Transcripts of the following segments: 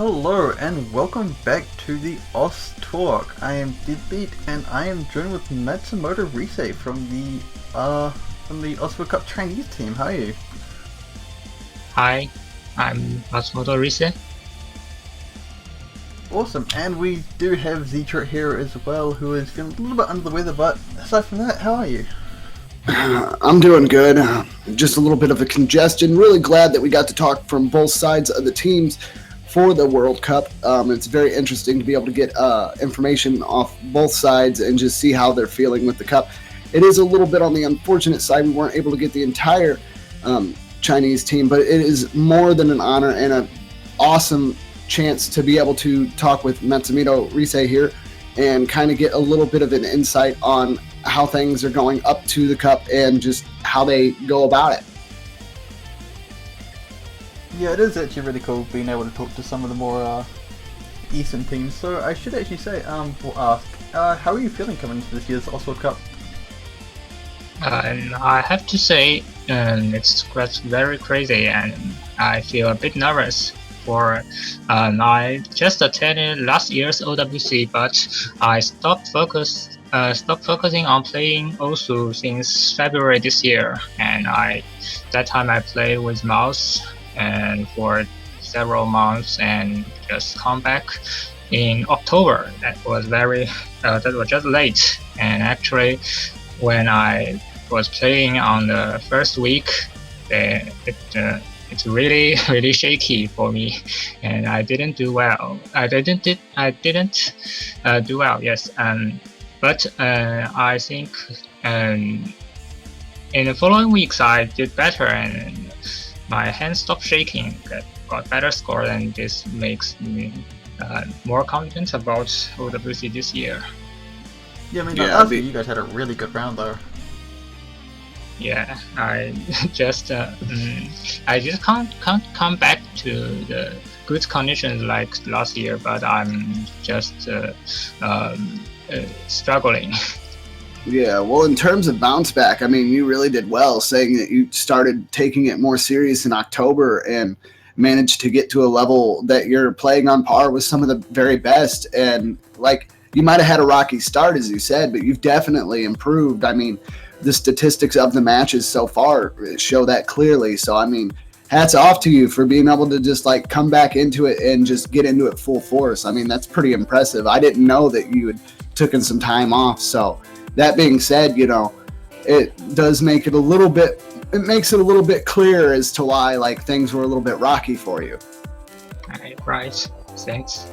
Hello and welcome back to the OS Talk. I am Deadbeat and I am joined with MatsumotoRise from the OS World Cup Chinese team. How are you? Hi, I'm MatsumotoRise. Awesome, and we do have Zetra here as well, who is feeling a little bit under the weather, but aside from that, how are you? I'm doing good. Just a little bit of a congestion. Really glad that we got to talk from both sides of the teams for the World Cup. It's very interesting to be able to get information off both sides and just see how they're feeling with the cup. It is a little bit on the unfortunate side. We weren't able to get the entire Chinese team, but it is more than an honor and an awesome chance to be able to talk with MatsumotoRise here and kind of get a little bit of an insight on how things are going up to the cup and just how they go about it. Yeah, it is actually really cool being able to talk to some of the more Eastern teams. So I should actually say, how are you feeling coming into this year's OS World Cup? And I have to say, it's very crazy, and I feel a bit nervous. I just attended last year's OWC, but I stopped focusing on playing Osu since February this year, and that time I played with Mouse and for several months and just come back in October. That was just late, and actually when I was playing on the first week, it's really shaky for me, and I didn't do well. I didn't do well. Yes, but I think in the following weeks I did better, and my hands stopped shaking. Got better score, and this makes me more confident about OWC this year. Yeah, I mean, last year you guys had a really good round though. Yeah, I just can't come back to the good conditions like last year, but I'm just struggling. Yeah, well, in terms of bounce back, I mean, you really did well, saying that you started taking it more serious in October and managed to get to a level that you're playing on par with some of the very best. And like, you might have had a rocky start, as you said, but you've definitely improved. I mean, the statistics of the matches so far show that clearly. So, I mean, hats off to you for being able to just like come back into it and just get into it full force. I mean, that's pretty impressive. I didn't know that you had taken some time off. So that being said, it does make it it makes it a little bit clear as to why like things were a little bit rocky for you. Right. Thanks.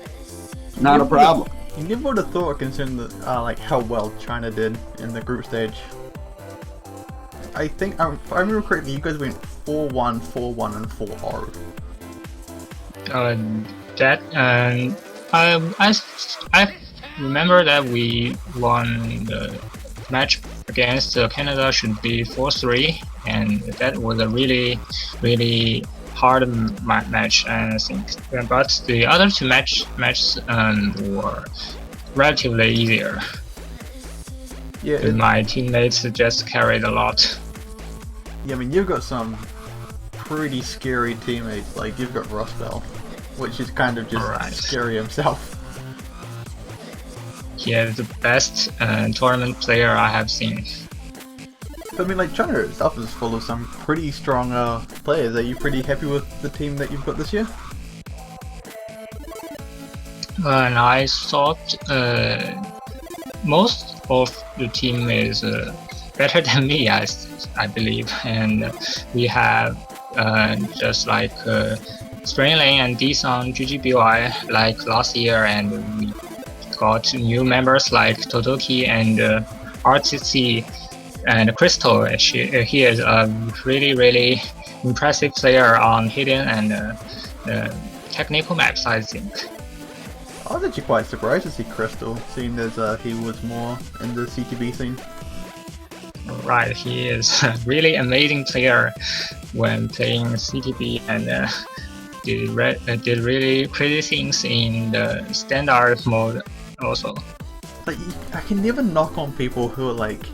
Not a problem. You never would have thought, considering like how well China did in the group stage. I think, if I remember correctly, you guys went 4-1, 4-1, and 4-0. I remember that we won the match against Canada should be 4-3, and that was a really hard match, I think. But the other two matches were relatively easier. Yeah, my teammates just carried a lot. Yeah, I mean, you've got some pretty scary teammates. Like, you've got Rosbell, which is kind of just scary himself. He is the best tournament player I have seen. But, I mean, like, China itself is full of some pretty strong players. Are you pretty happy with the team that you've got this year? And I thought most of the team is better than me, I believe, and we have just like Springling and Dison GGBY like last year, and we got new members like Totoki and RTC and Crystal. He is a really impressive player on hidden and technical maps, I think. I was actually quite surprised to see Crystal, seeing as he was more in the CTB scene. Right, he is a really amazing player when playing CTB, and did really crazy things in the standard mode also. Like, I can never knock on people who are like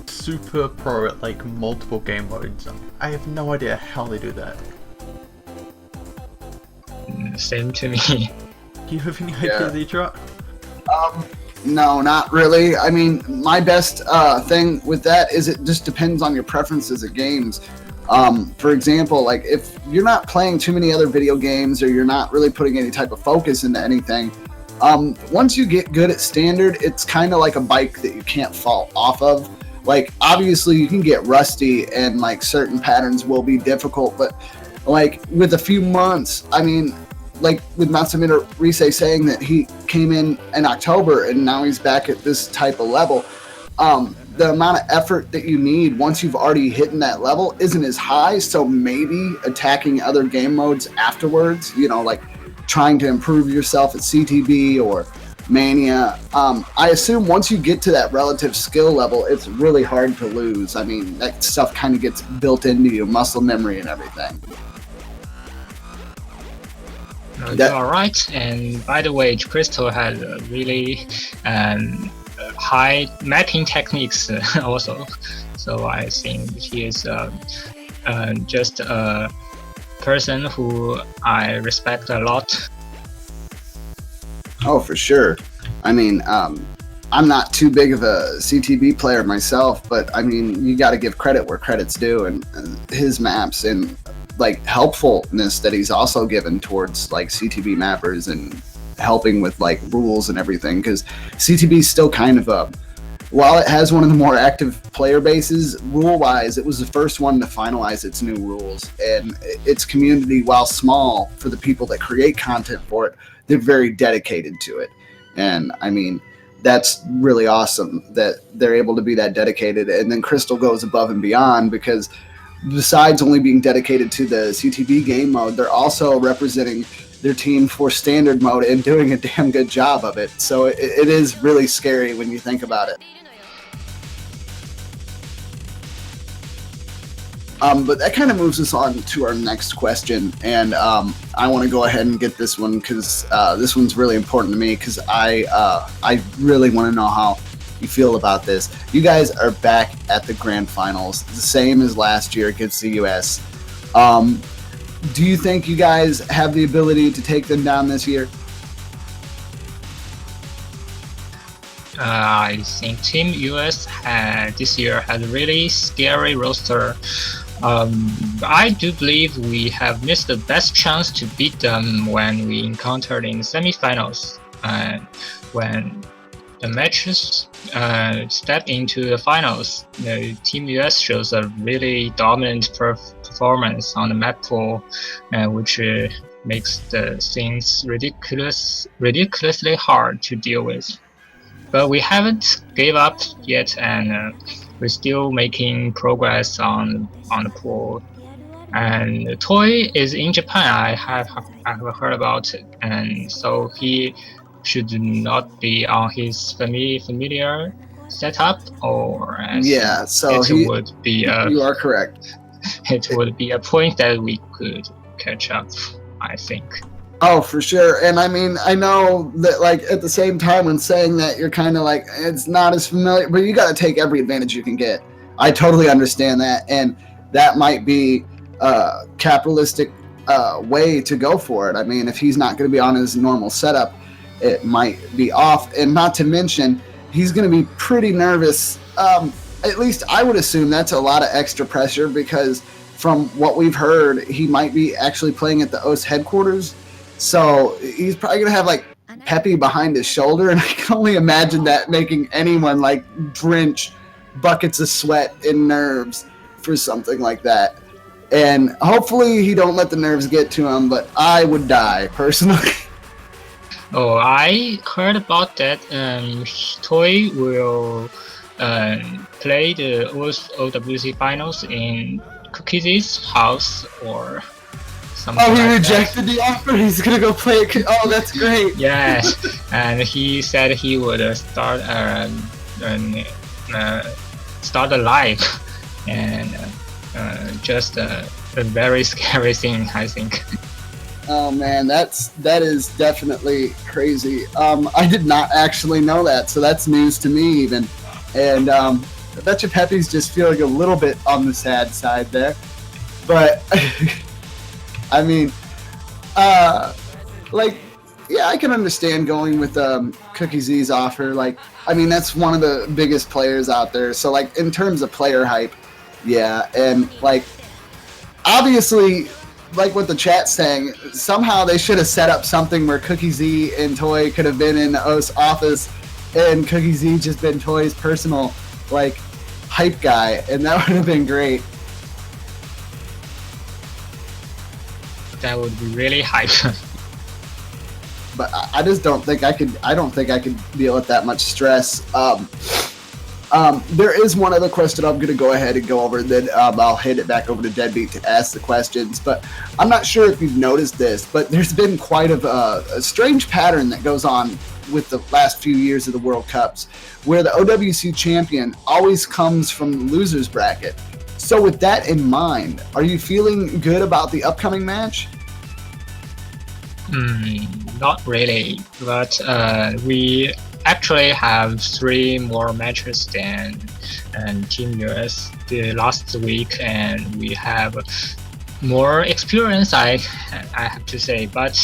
super pro at like multiple game modes. I have no idea how they do that. and same to me. Do you have any ideas, Etrot? No, not really. I mean, my best thing with that is it just depends on your preferences of games. For example, like if you're not playing too many other video games or you're not really putting any type of focus into anything, once you get good at standard, it's kind of like a bike that you can't fall off of. Like, obviously you can get rusty and like certain patterns will be difficult, but like with a few months, I mean, like with MatsumotoRise saying that he came in October and now he's back at this type of level, the amount of effort that you need once you've already hit that level isn't as high. So maybe attacking other game modes afterwards, you know, like trying to improve yourself at CTB or Mania. I assume once you get to that relative skill level, it's really hard to lose. I mean, that stuff kind of gets built into your muscle memory and everything. You're right. And by the way, Crystal has really high mapping techniques also. So I think he is just a person who I respect a lot. Oh, for sure. I mean, I'm not too big of a CTB player myself, but I mean, you got to give credit where credit's due, and his maps and like helpfulness that he's also given towards like CTB mappers and helping with like rules and everything, because CTB is still kind of a, while it has one of the more active player bases, rule-wise, it was the first one to finalize its new rules, and its community, while small for the people that create content for it, they're very dedicated to it. And I mean, that's really awesome that they're able to be that dedicated. And then Crystal goes above and beyond, because besides only being dedicated to the CTB game mode, they're also representing their team for standard mode and doing a damn good job of it. So it is really scary when you think about it. But that kind of moves us on to our next question, and I want to go ahead and get this one because this one's really important to me, because I really want to know how you feel about this. You guys are back at the grand finals, the same as last year against the US. Do you think you guys have the ability to take them down this year? I think Team US this year has a really scary roster. I do believe we have missed the best chance to beat them when we encountered in semifinals. When the matches step into the finals, the Team US shows a really dominant performance on the map pool, which makes the things ridiculously hard to deal with. But we haven't gave up yet, and we're still making progress on the pool. And Toy is in Japan. I have heard about it, and so he should not be on his familiar setup, or yeah. So would be you are correct. It would be a point that we could catch up, I think. Oh, for sure. And I mean, I know that like at the same time when saying that, you're kind of like, it's not as familiar, but you got to take every advantage you can get. I totally understand that. And that might be a capitalistic way to go for it. I mean, if he's not going to be on his normal setup, it might be off. And not to mention, he's going to be pretty nervous. At least I would assume that's a lot of extra pressure, because from what we've heard, he might be actually playing at the OS headquarters. So he's probably going to have like Peppy behind his shoulder, and I can only imagine that making anyone like drench buckets of sweat and nerves for something like that. And hopefully he don't let the nerves get to him, but I would die personally. Oh, I heard about that. Toy will play the OWC finals in Cookies' house or something. Oh, he like rejected the offer. He's gonna go play it. Oh, that's great. Yes, and he said he would start a live, and just a very scary thing, I think. Oh man, that is definitely crazy. I did not actually know that, so that's news to me even. And I bet you Peppy's just feeling a little bit on the sad side there. But I mean, like, yeah, I can understand going with Cookie Z's offer. Like, I mean, that's one of the biggest players out there. So, like, in terms of player hype, yeah. And, like, obviously, like what the chat's saying, somehow they should have set up something where Cookie Z and Toy could have been in O's office and Cookie Z just been Toy's personal, like, hype guy. And that would have been great. That would be really hype. But I just don't think I could. I don't think I could deal with that much stress. There is one other question I'm going to go ahead and go over. Then I'll hand it back over to Deadbeat to ask the questions. But I'm not sure if you've noticed this, but there's been quite a strange pattern that goes on with the last few years of the World Cups, where the OWC champion always comes from the losers bracket. So with that in mind, are you feeling good about the upcoming match? Not really, but we actually have 3 more matches than Team US the last week, and we have more experience, I have to say. But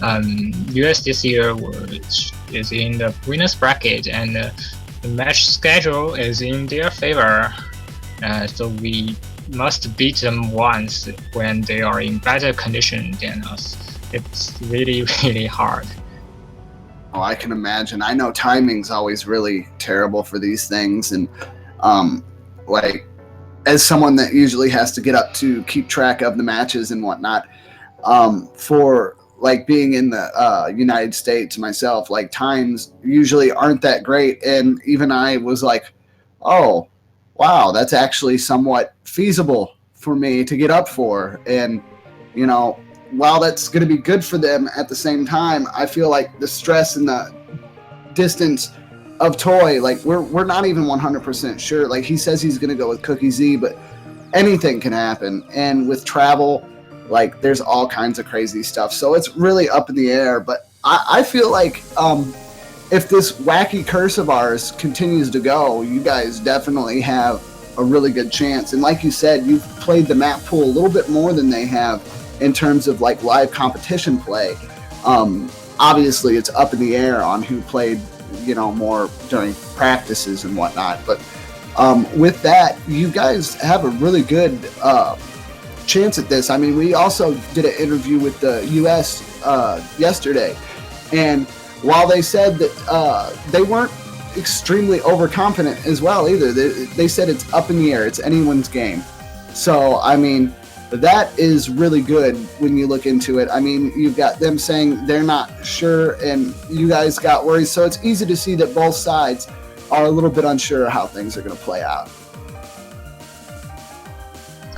US this year is in the winners bracket, and the match schedule is in their favor. So we must beat them once when they are in better condition than us. It's really, really hard. Oh, I can imagine. I know timing's always really terrible for these things, and like, as someone that usually has to get up to keep track of the matches and whatnot, for like being in the United States myself, like times usually aren't that great, and even I was like, oh, wow, that's actually somewhat feasible for me to get up for. And, you know, while that's going to be good for them, at the same time, I feel like the stress and the distance of Toy, like we're not even 100% sure. Like, he says he's going to go with Cookie Z, but anything can happen. And with travel, like, there's all kinds of crazy stuff. So it's really up in the air. But I feel like if this wacky curse of ours continues to go, you guys definitely have a really good chance. And like you said, you've played the map pool a little bit more than they have in terms of like live competition play. Obviously, it's up in the air on who played, you know, more during practices and whatnot. But with that, you guys have a really good chance at this. I mean, we also did an interview with the U.S. Yesterday, and while they said that they weren't extremely overconfident as well either, they said it's up in the air, it's anyone's game. So, I mean, that is really good when you look into it. I mean, you've got them saying they're not sure, and you guys got worries. So it's easy to see that both sides are a little bit unsure how things are going to play out.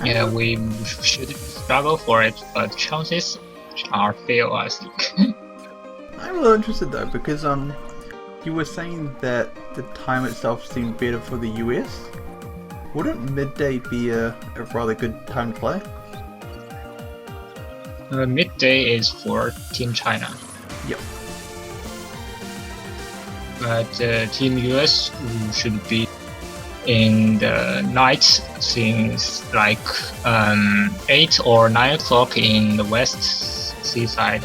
Yeah, we should struggle for it, but chances are fail, I think. I'm a little interested though, because you were saying that the time itself seemed better for the US. Wouldn't midday be a rather good time to play? Midday is for Team China. Yep. But Team US should be in the night, since like 8 or 9 o'clock in the west seaside,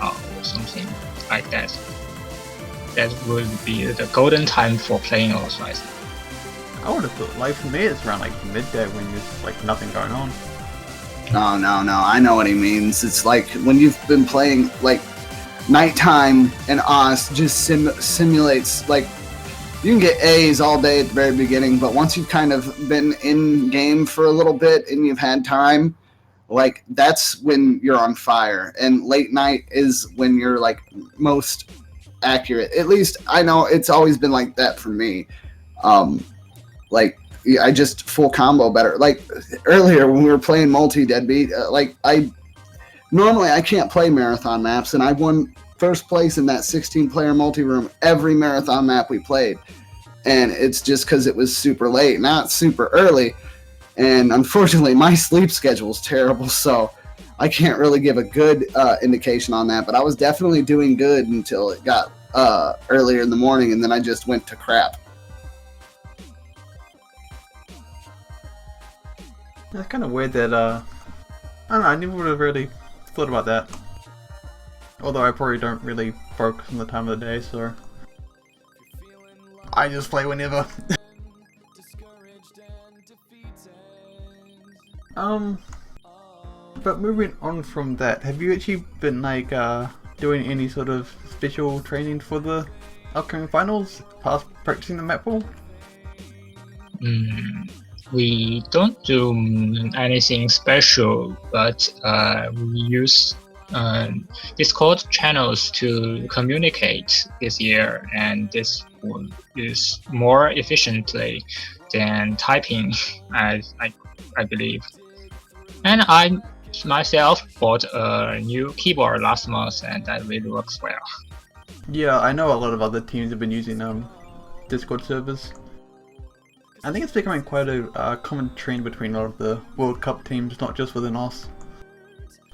or something like that. That would be the golden time for playing OSRISE. I would have thought, like, for me it's around like midday when there's like nothing going on. No, I know what he means. It's like when you've been playing, like, nighttime and OS just simulates, like, you can get A's all day at the very beginning, but once you've kind of been in game for a little bit and you've had time, like, that's when you're on fire. And late night is when you're, like, most accurate. At least I know it's always been like that for me. Like, I just full combo better. Like, earlier when we were playing multi-deadbeat, like, normally I can't play marathon maps, and I won first place in that 16-player multi-room every marathon map we played. And it's just because it was super late. Now it's super early, and unfortunately my sleep schedule is terrible, so I can't really give a good indication on that. But I was definitely doing good until it got earlier in the morning, and then I just went to crap. That's kind of weird that, I don't know, I never would have really thought about that. Although I probably don't really focus on the time of the day, so I just play whenever. But moving on from that, have you actually been like doing any sort of special training for the upcoming finals, past practicing the map pool? We don't do anything special, but we use Discord channels to communicate this year, and this is more efficiently than typing, I believe. And I myself bought a new keyboard last month, and that really works well. Yeah, I know a lot of other teams have been using Discord servers. I think it's becoming quite a common trend between a lot of the World Cup teams, not just within us,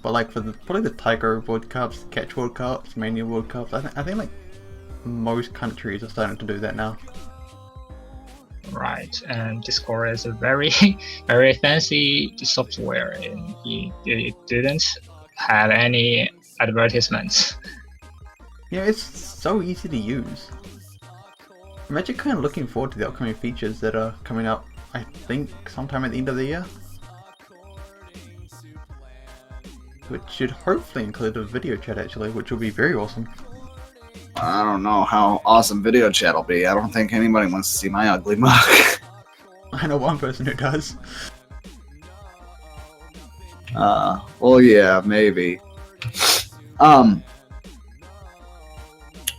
but like for probably the Tiger World Cups, Catch World Cups, Mania World Cups. I think like most countries are starting to do that now. Right, and Discord is a very very fancy software, and it didn't have any advertisements. Yeah, it's so easy to use. I'm actually kind of looking forward to the upcoming features that are coming up, I think sometime at the end of the year, which should hopefully include a video chat actually, which will be very awesome. I don't know how awesome video chat will be. I don't think anybody wants to see my ugly mug. I know one person who does. Well, yeah, maybe.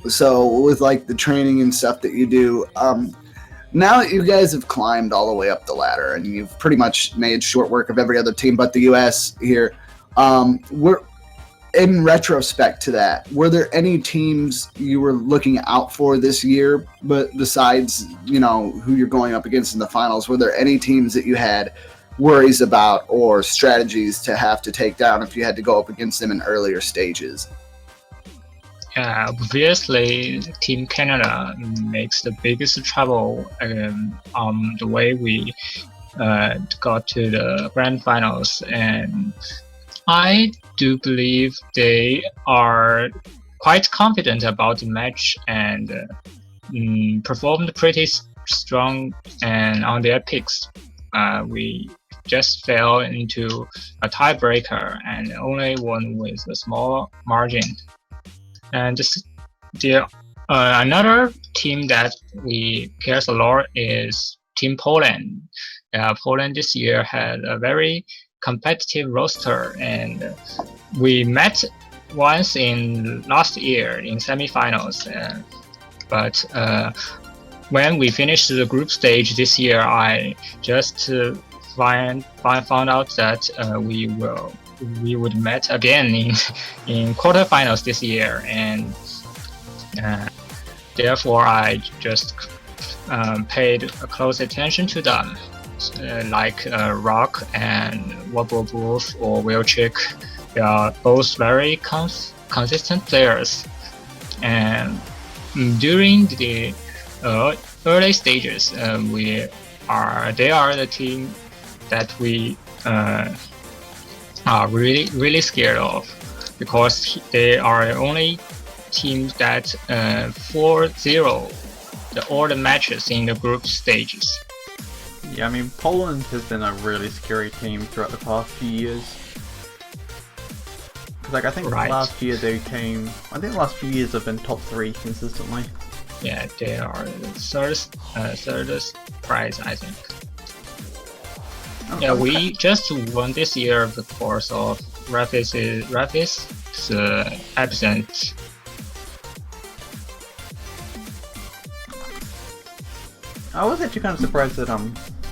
So with like the training and stuff that you do, now that you guys have climbed all the way up the ladder and you've pretty much made short work of every other team but the US here, in retrospect to that, were there any teams you were looking out for this year, but besides, you know, who you're going up against in the finals, were there any teams that you had worries about or strategies to have to take down if you had to go up against them in earlier stages? Obviously, Team Canada makes the biggest trouble on the way we got to the grand finals, and I do believe they are quite confident about the match and performed pretty strong and on their picks. We just fell into a tiebreaker and only won with a small margin. And another team that we cares a lot is Team Poland. Poland this year had a very competitive roster, and we met once in last year in semifinals. But when we finished the group stage this year, I just found out that we would meet again in quarterfinals this year, and therefore I just paid close attention to them, like Rock and Wobble Wolf or Wheelchick. They are both very consistent players, and during the early stages, they are the team that we are really scared of, because they are the only team that 4-0 all the matches in the group stages. Yeah, I mean, Poland has been a really scary team throughout the past few years. Like, I think last year they came... I think the last few years have been top 3 consistently. Yeah, they are third prize, I think. Yeah, we just won this year because of Rafis' absence. I was actually kind of surprised that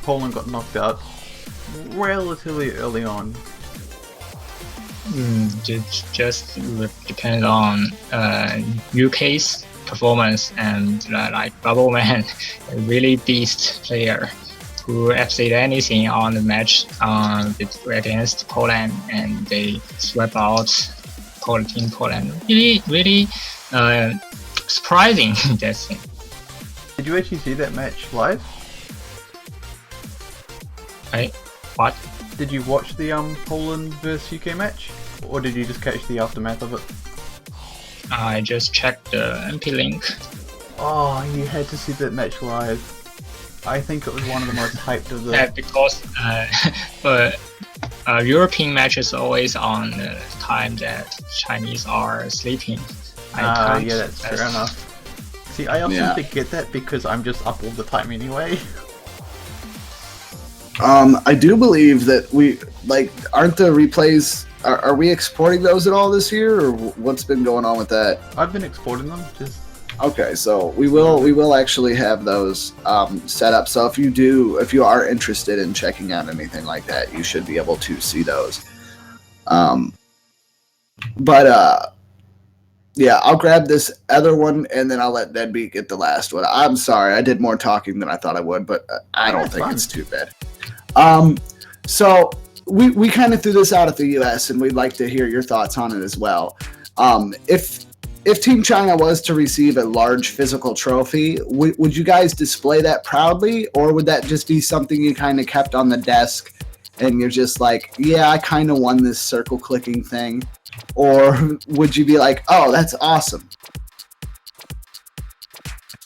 Poland got knocked out relatively early on. It just depends on UK's performance, and like Bubbleman, a really beast player who FC anything on the match against Poland, and they swept out Team Poland. Really surprising that thing. Did you actually see that match live? What? Did you watch the Poland vs UK match, or did you just catch the aftermath of it? I just checked the MP link. Oh, you had to see that match live. I think it was one of the most hyped of the... Yeah, because but European matches always on the time that Chinese are sleeping. Yeah, that's fair enough. See, I often forget that because I'm just up all the time anyway. I do believe that we aren't the replays. Are we exporting those at all this year, or what's been going on with that? I've been exporting them. Just okay, so we will actually have those set up. So if you are interested in checking out anything like that, you should be able to see those. Yeah, I'll grab this other one, and then I'll let Deadbeat get the last one. I'm sorry, I did more talking than I thought I would, but I don't think it's too bad. So we kind of threw this out at the U.S., and we'd like to hear your thoughts on it as well. If Team China was to receive a large physical trophy, would you guys display that proudly, or would that just be something you kind of kept on the desk, and you're just like, yeah, I kind of won this circle clicking thing? Or would you be like, oh, that's awesome?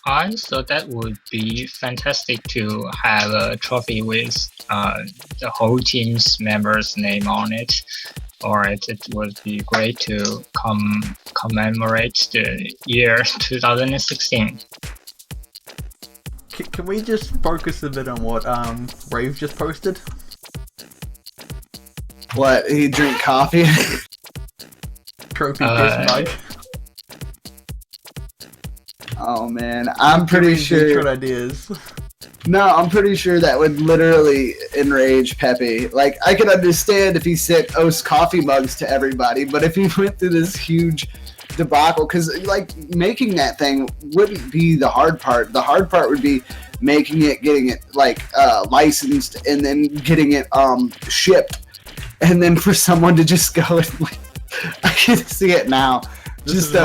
I thought that would be fantastic to have a trophy with the whole team's members' name on it. Or it would be great to commemorate the year 2016. Can we just focus a bit on what Rave just posted? What, he drink coffee? Trophy kiss mug. Oh man, I'm pretty sure. What ideas? No, I'm pretty sure that would literally enrage Pepe. Like, I could understand if he sent O's coffee mugs to everybody, but if he went through this huge debacle, because like making that thing wouldn't be the hard part. The hard part would be making it, getting it like licensed, and then getting it shipped, and then for someone to just go and like, I can see it now. This just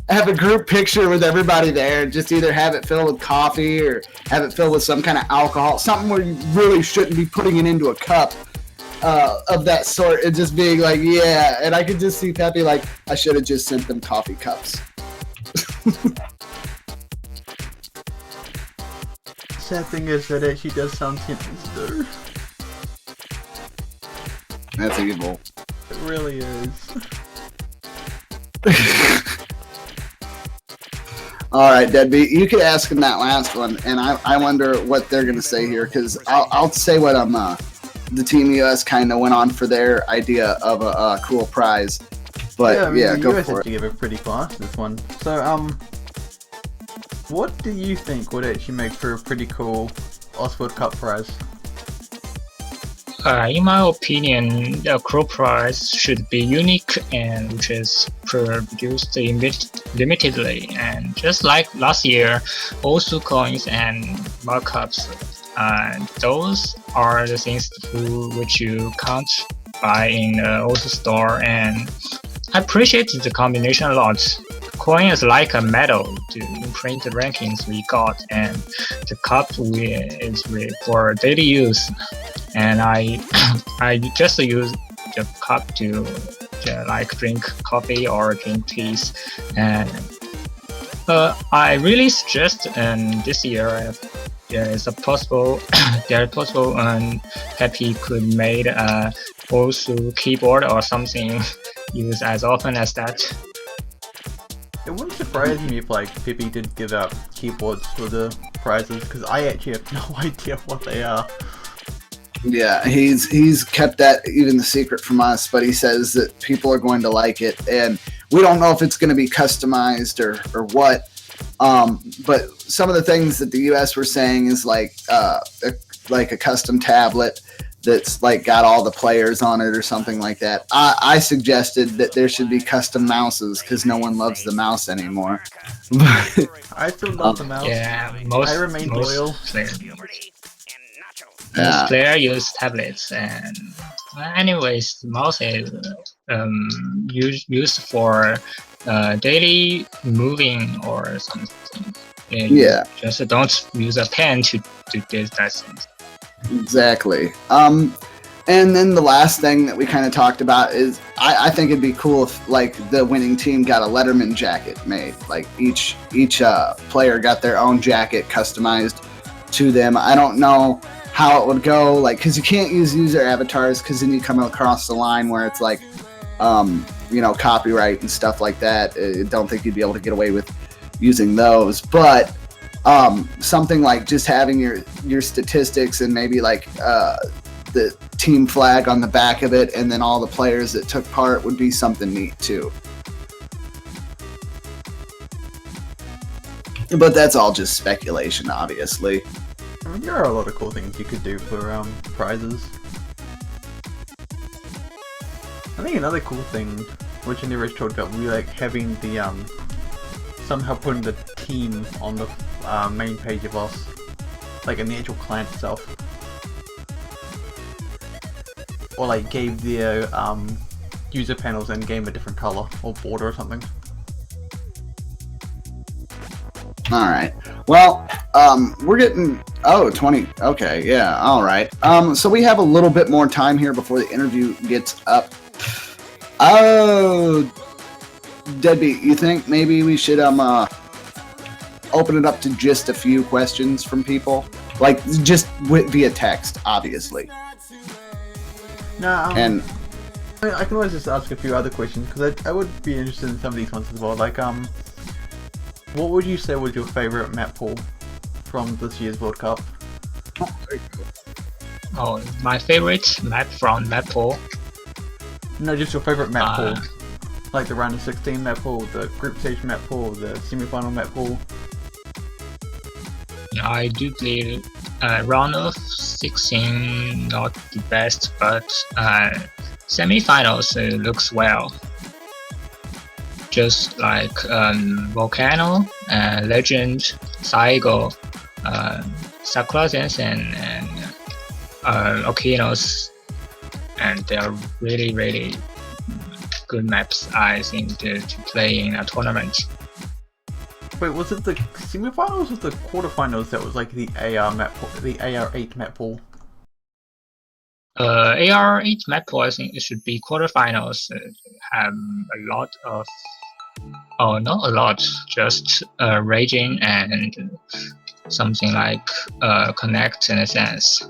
have a group picture with everybody there. Just either have it filled with coffee or have it filled with some kind of alcohol, something where you really shouldn't be putting it into a cup of that sort, and just being like, yeah. And I could just see Pepe like, I should have just sent them coffee cups. Sad thing is that actually does sound tempting to do. That's evil. It really is. All right, Deadbeat, you could ask him that last one, and I wonder what they're going to say here, because I'll say what the Team US kind of went on for their idea of a cool prize. But yeah, go for it. The US give a pretty class this one. So what do you think would actually make for a pretty cool Oswald Cup prize? In my opinion, the crow prize should be unique and which is produced limitedly. And just like last year, Osu coins and markups, those are the things which you can't buy in the Osu store. And I appreciate the combination a lot. Coin is like a medal to imprint the rankings we got, and the cup is for daily use. And I just use the cup to like drink coffee or drink teas. And I really suggest this year there is possible Pepe could made a also keyboard or something used as often as that. It wouldn't surprise me if like Pepe did give out keyboards for the prizes, because I actually have no idea what they are. Yeah, he's kept that even the secret from us, but he says that people are going to like it, and we don't know if it's going to be customized or what. But some of the things that the US were saying is like a custom tablet that's like got all the players on it or something like that. I suggested that there should be custom mouses because no one loves the mouse anymore. I still love the mouse. Yeah, I remain loyal. Most player use tablets, and anyways, the mouse is used for daily moving or something. Yeah. Just don't use a pen to do that thing. Exactly. And then the last thing that we kind of talked about is I think it'd be cool if like the winning team got a Letterman jacket made. Like each player got their own jacket customized to them. I don't know how it would go, like, because you can't use user avatars because then you come across the line where it's like, you know, copyright and stuff like that. I don't think you'd be able to get away with using those. But something like just having your statistics and maybe like the team flag on the back of it and then all the players that took part would be something neat too. But that's all just speculation, obviously. I mean, there are a lot of cool things you could do for prizes. I think another cool thing, which I never talked about, would be like having the somehow putting the team on the main page of us, like in the actual client itself, or like gave the user panels in game a different color or border or something. All right. Well, we're getting 20. Okay, yeah. All right. So we have a little bit more time here before the interview gets up. Oh, Deadbeat, you think maybe we should open it up to just a few questions from people, like just via text, obviously. No, and I can always just ask a few other questions because I would be interested in some of these ones as well. Like, what would you say was your favorite map pool from this year's World Cup? Oh, my favorite map from map pool. No, just your favorite map pool. Like the round of 16 map pool, the group stage map pool, the semi-final map pool. I do believe round of 16 not the best, but semi-finals looks well. Just like Volcano, Legend, Saigo, Sakura Zensen, and Okinos, and they are really good maps, I think, to play in a tournament. Wait, was it the semifinals or the quarterfinals that was like the AR map pool, the AR8 map pool? AR8 map pool, I think it should be quarterfinals. Have a lot of, not a lot, just Raging and something like Connect in a sense.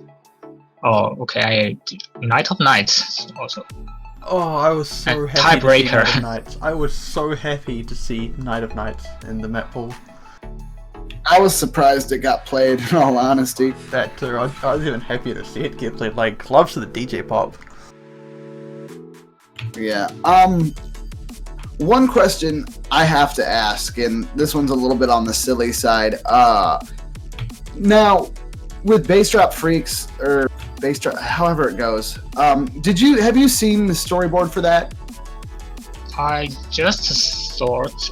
Oh, okay, Night of Nights also. Oh, I was so happy to see Tiebreaker. Night of Nights. I was so happy to see Night of Nights in the map pool. I was surprised it got played, in all honesty. That too. I was even happier to see it get played. Like, gloves to the DJ pop. Yeah. One question I have to ask, and this one's a little bit on the silly side. Now, with Bass Drop Freaks, or Bass Drop, however it goes, have you seen the storyboard for that? I just saw it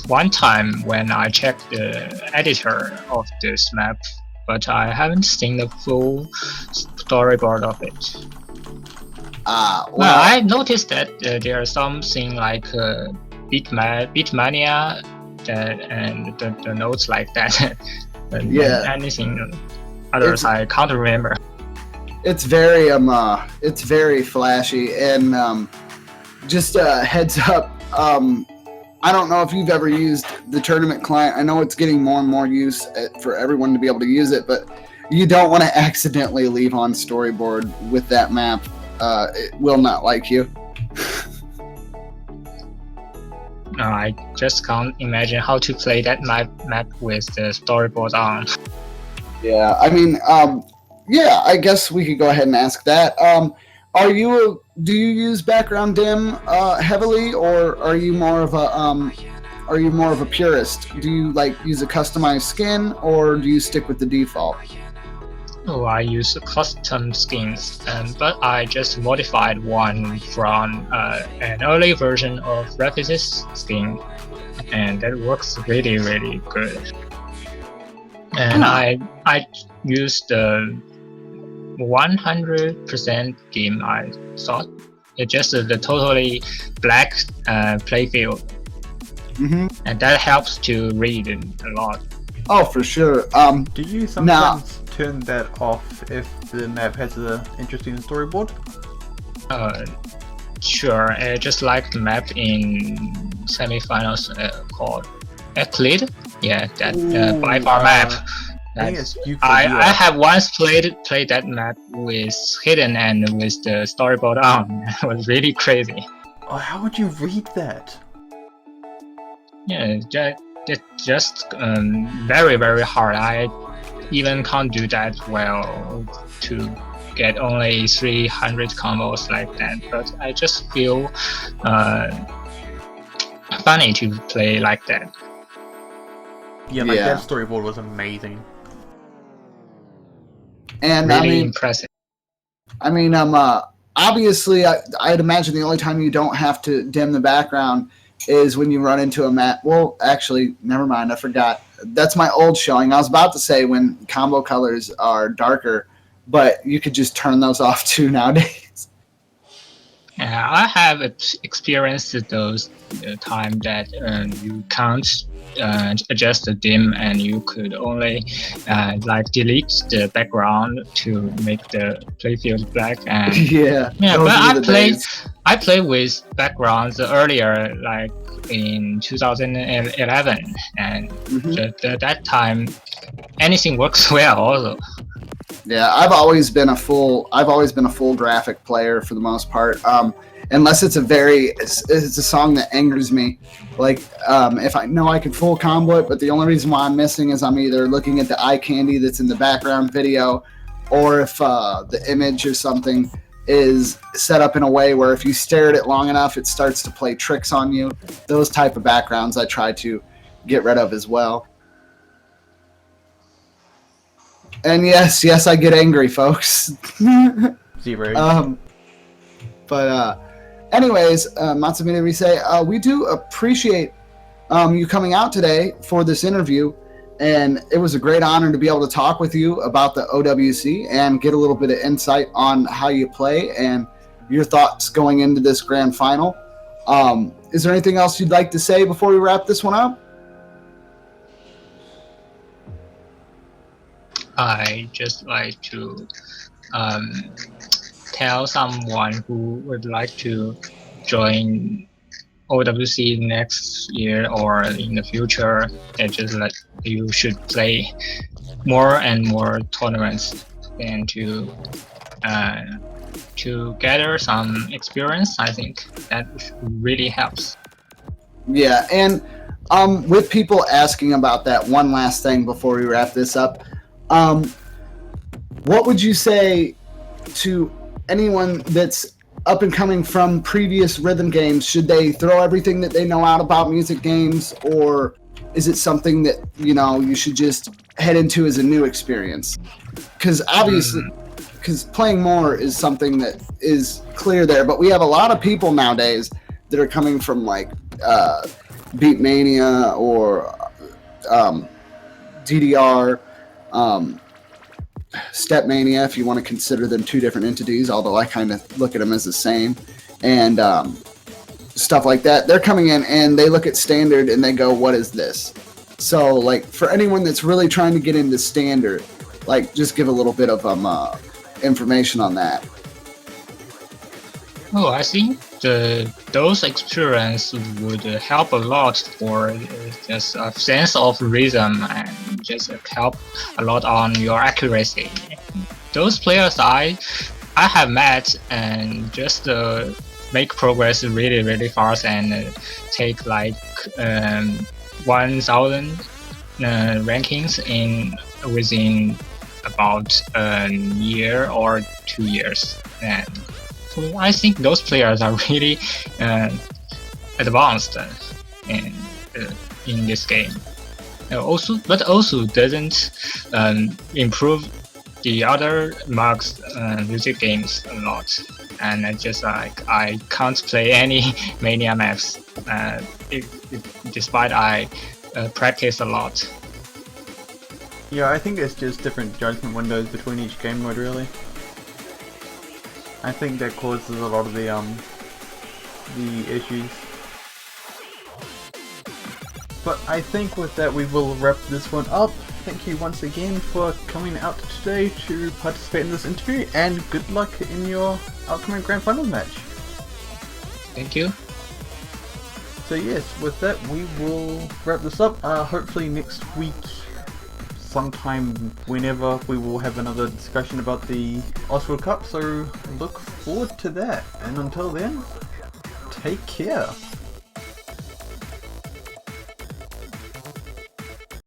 one time when I checked the editor of this map, but I haven't seen the full storyboard of it. Well, I noticed that there's something like Beatmania and the notes like that. And anything others I can't remember. It's very flashy, and just a heads up, I don't know if you've ever used the tournament client. I know it's getting more and more use for everyone to be able to use it, but you don't want to accidentally leave on storyboard with that map. It will not like you. I just can't imagine how to play that map with the storyboard on. Yeah, I mean, yeah, I guess we could go ahead and ask that. Do you use background dim heavily, or are you more of a purist? Do you like use a customized skin, or do you stick with the default? Oh, I use custom skins, but I just modified one from an early version of Rapidus skin, and that works really good. And I used the 100% dim. I thought it's just the totally black playfield, and that helps to read a lot. Oh, for sure. Do you sometimes turn that off if the map has an interesting storyboard? Sure. Just like the map in semifinals called Euclid. Yeah, that by far map. I think it's I have once played that map with hidden and with the storyboard on. It was really crazy. Oh, how would you read that? Yeah, just very very hard. I even can't do that well to get only 300 combos like that. But I just feel funny to play like that. Yeah, like that storyboard was amazing. And really impressive. I mean, obviously, I'd imagine the only time you don't have to dim the background is when you run into a map. Well, actually, never mind. I forgot. That's my old showing. I was about to say when combo colors are darker, but you could just turn those off too nowadays. Yeah, I have experienced those time that you can't adjust the dim, and you could only like delete the background to make the playfield black. And yeah, but I played with backgrounds earlier, like in 2011, and that time anything works well also. Yeah, I've always been a full graphic player for the most part. Unless it's a song that angers me. Like if I know I could full combo it, but the only reason why I'm missing is I'm either looking at the eye candy that's in the background video, or if the image or something is set up in a way where if you stare at it long enough, it starts to play tricks on you. Those type of backgrounds I try to get rid of as well. And yes, I get angry, folks. Zero. But anyways, MatsumotoRise, we do appreciate you coming out today for this interview, and it was a great honor to be able to talk with you about the OWC and get a little bit of insight on how you play and your thoughts going into this grand final. Is there anything else you'd like to say before we wrap this one up? I just like to tell someone who would like to join OWC next year or in the future that just like you should play more and more tournaments and to gather some experience. I think that really helps. Yeah, and with people asking about that, one last thing before we wrap this up. What would you say to anyone that's up and coming from previous rhythm games? Should they throw everything that they know out about music games, or is it something that, you know, you should just head into as a new experience? Because obviously, because playing more is something that is clear there, but we have a lot of people nowadays that are coming from like Beatmania or DDR, Stepmania, if you want to consider them two different entities, although I kind of look at them as the same, and stuff like that. They're coming in and they look at standard and they go, what is this? So like for anyone that's really trying to get into standard, like just give a little bit of information on that. Oh, I think those experience would help a lot for just a sense of rhythm and just help a lot on your accuracy. Those players I have met and just make progress really really fast and take like 1,000 rankings within about a year or 2 years. And so I think those players are really advanced in this game. But also doesn't improve the other Mark's music games a lot. And I can't play any Mania maps, despite I practice a lot. Yeah, I think there's just different judgment windows between each game mode, really. I think that causes a lot of the issues. But I think with that we will wrap this one up. Thank you once again for coming out today to participate in this interview, and good luck in your upcoming Grand Final match. Thank you. So yes, with that we will wrap this up. Hopefully next week, sometime whenever, we will have another discussion about the World Cup, so look forward to that. And until then, take care.